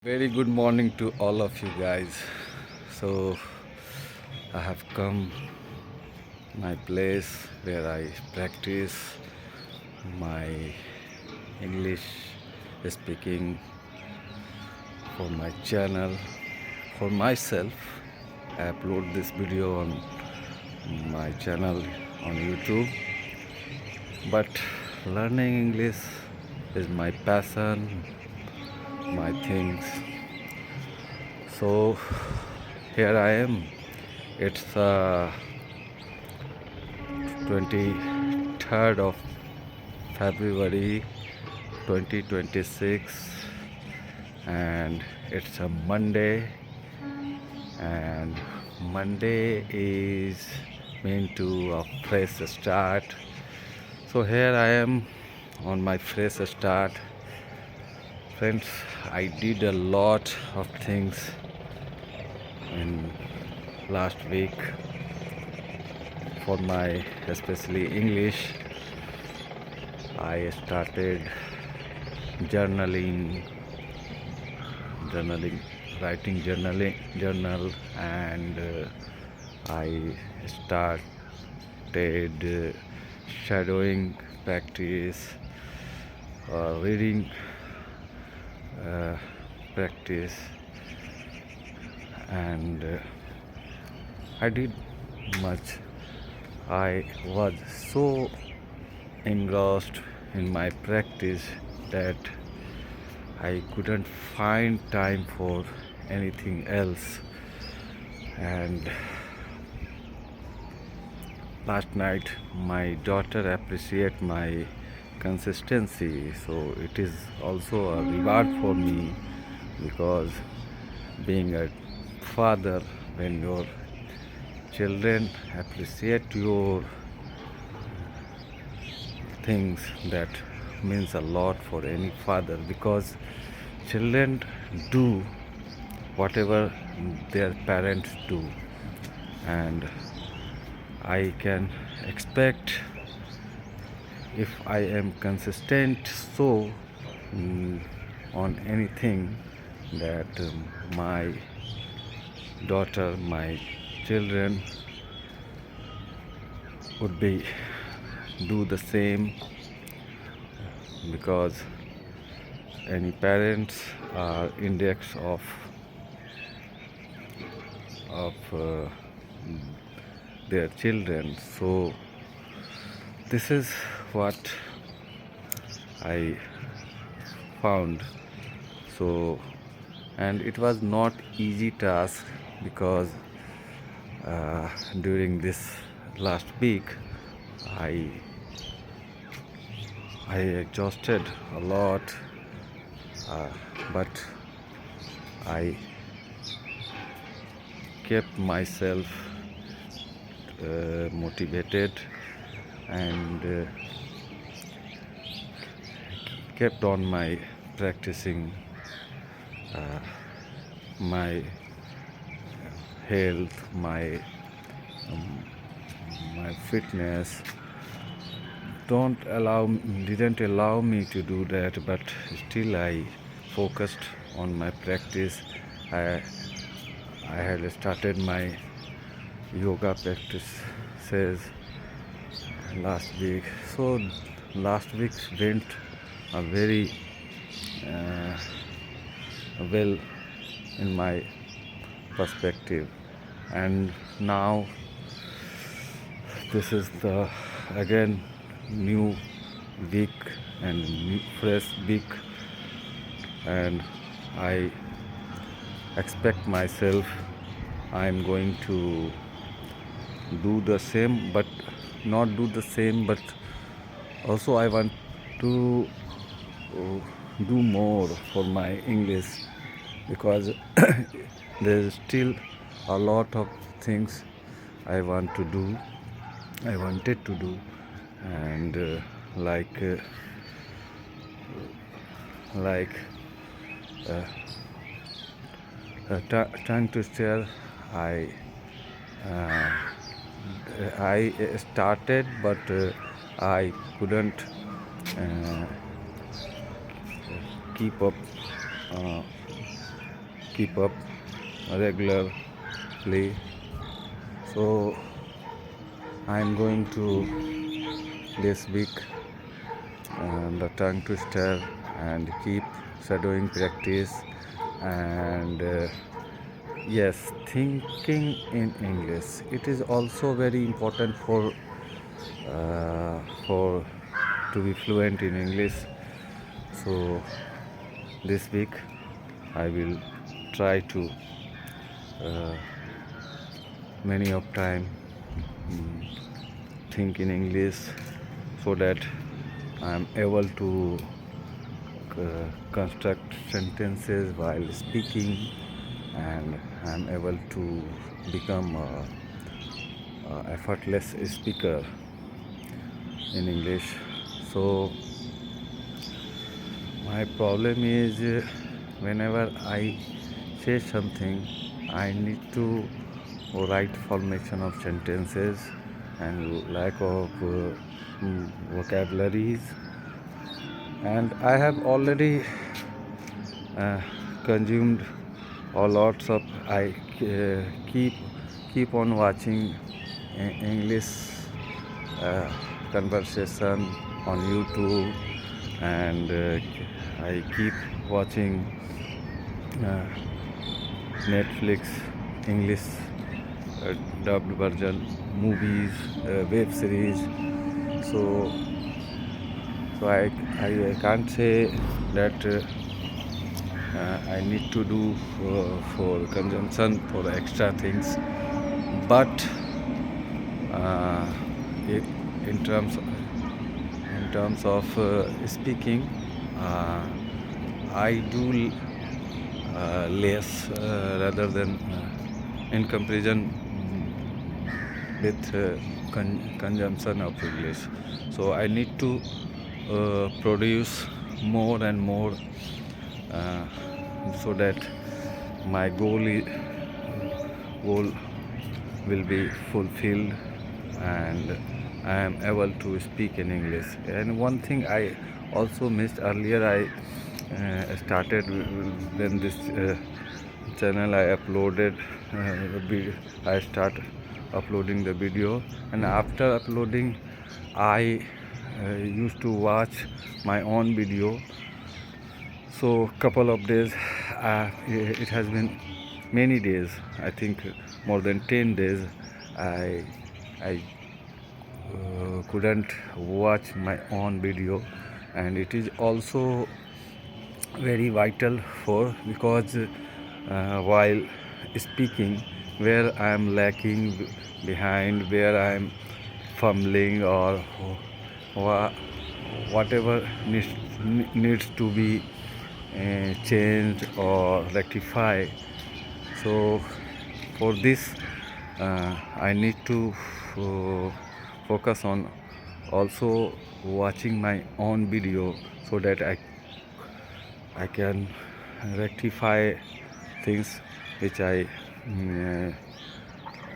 Very good morning to all of you guys. So I have come my place where I practice my English speaking for my channel for myself. I upload this video on my channel on YouTube. But learning English is my passion, my things. So here I am. It's 23rd of February 2026 and it's a Monday, and Monday is meant to a fresh start. So here I am on my fresh start. Friends, I did a lot of things in last week for my especially English. I started journaling, writing journal, and I started shadowing practice, reading practice, and I did much. I was so engrossed in my practice that I couldn't find time for anything else. And last night my daughter appreciated my consistency, so it is also a reward for me, because being a father, when your children appreciate your things, that means a lot for any father, because children do whatever their parents do, and I can expect, if I am consistent so on anything, that my daughter, my children would be do the same, because any parents are index of their children. So this is what I found. So, and it was not easy task, because during this last week I exhausted a lot, but I kept myself motivated, and kept on my practicing my health, um, my fitness. Didn't allow me to do that, but still I focused on my practice. I had started my yoga practices last week. So last week went a very well in my perspective, and now this is the again new week and new fresh week, and I expect myself I'm going to do the same, but not do the same, but also I want to do more for my English, because there is still a lot of things I wanted to do, and like uh, tongue twister. I uh, I started, but I couldn't uh, keep up keep up regularly. So I'm going to this week the tongue twister and keep shadowing practice and yes, thinking in English. It is also very important for to be fluent in English. So this week I will try to uh, many of time think in English so that I am able to construct sentences while speaking, and I am able to become a effortless speaker in English. So my problem is whenever I say something, I need to write formation of sentences and lack of vocabularies. And I have already uh, consumed a lots of. I keep on watching English uh, conversation on YouTube, and I keep watching uh, Netflix English dubbed version movies, web series. So I can't say that I need to do for consumption for extra things, but uh, it, in terms of speaking, uh, I do less rather than in comparison with consumption of English. So I need to produce more and more uh, so that my goal will be fulfilled and I am able to speak in English. And one thing I also missed earlier, I started when this channel I uploaded I start uploading the video, and after uploading I used to watch my own video. So couple of days, it has been many days, I think more than 10 days, I couldn't watch my own video, and it is also very vital for, because while speaking, where I am lacking behind, where I am fumbling, or whatever needs to be changed or rectified. So for this I need to focus on also watching my own video so that I can rectify things which I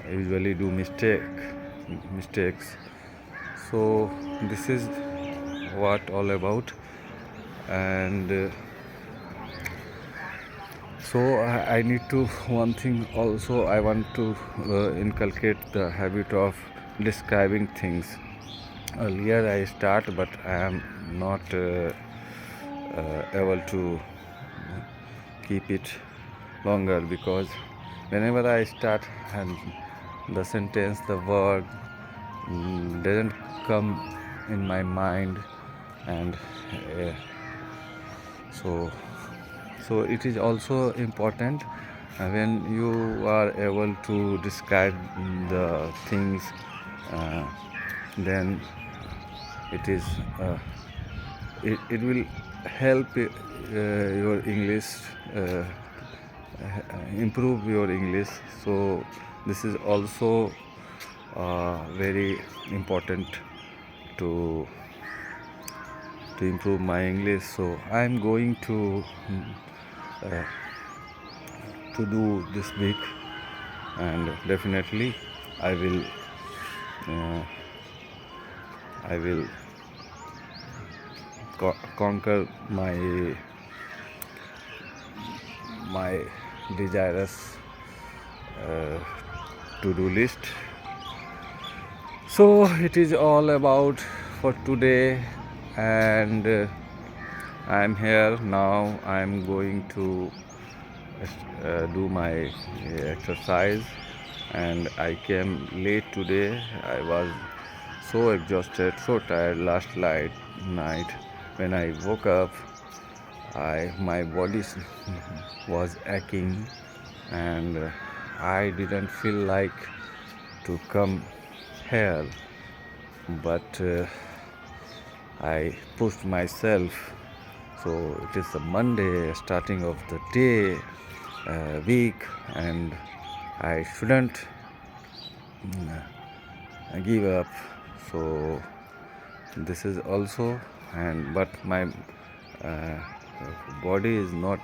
usually do mistakes. So this is what all about. And so I need to, one thing also I want to inculcate the habit of describing things. Earlier I start, but I am not able to keep it longer, because whenever I start and the sentence, the word doesn't come in my mind, and so it is also important when you are able to describe the things, then it is it will help your English, improve your English. So this is also very important to improve my English. So I am going to do this week, and definitely I will conquer my desirous uh, to-do list. So it is all about for today, and I'm here now. I'm going to do my exercise, and I came late today. I was so exhausted, so tired last night. When I woke up, my body was aching, and I didn't feel like to come here, but I pushed myself. So it is a Monday, starting of the day, week, and I shouldn't give up. So this is also, and but my uh, body is not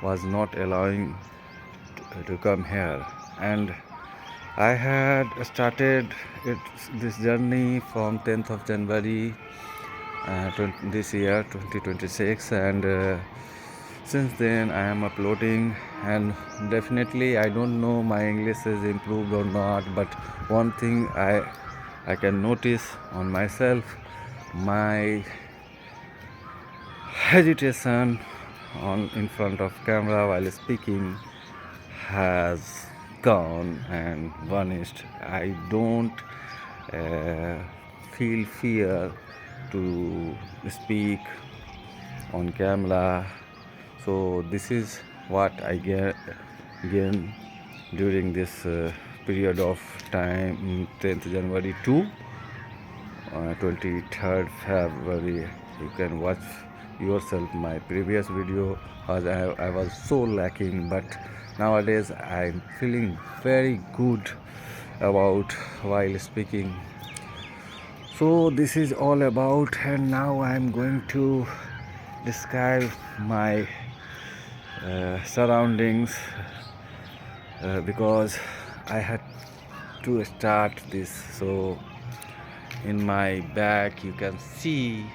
was not allowing to come here, and I had started this journey from 10th of January this year 2026, and since then I am uploading, and definitely I don't know my English is improved or not, but one thing I can notice on myself, my hesitation in front of camera while speaking has gone and vanished. I don't feel fear to speak on camera. So this is what I gain during this period of time, 10th January to 23rd February. You can watch yourself my previous video, as I was so lacking, but nowadays I'm feeling very good about while speaking. So this is all about, and now I'm going to describe my surroundings because I had to start this. So in my back you can see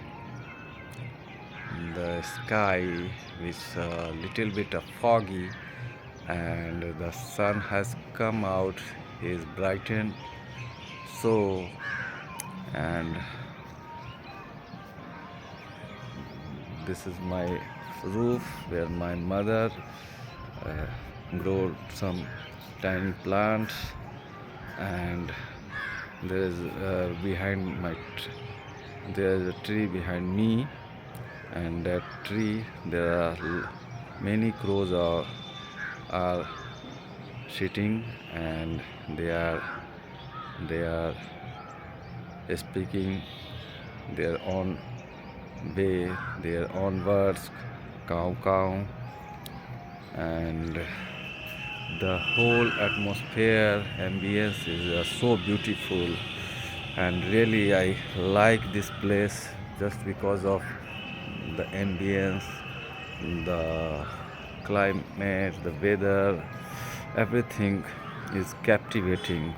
the sky, which a little bit of foggy, and the sun has come out, is brightened. So, and this is my roof where my mother grew some tiny plants, and there is there is a tree behind me, and that tree there are many crows are sitting, and they are speaking their own way, their own words, cow cow, and the whole atmosphere ambience is so beautiful, and really I like this place just because of the ambience, the climate, the weather, everything is captivating,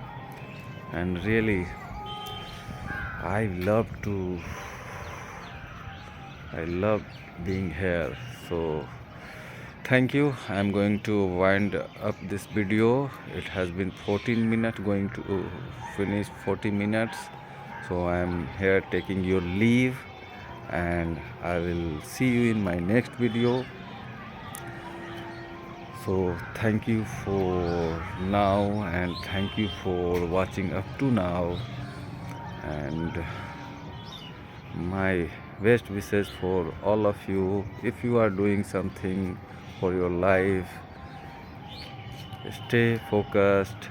and really I love being here. So thank you. I'm going to wind up this video. It has been 14 minutes, going to finish 40 minutes. So I'm here taking your leave, and I will see you in my next video. So thank you for now, and thank you for watching up to now, and my best wishes for all of you. If you are doing something for your life, stay focused,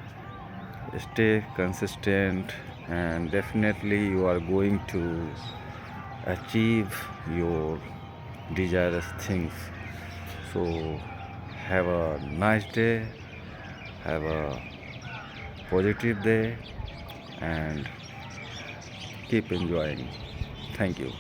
stay consistent, and definitely you are going to achieve your desirous things. So have a nice day, have a positive day, and keep enjoying. Thank you.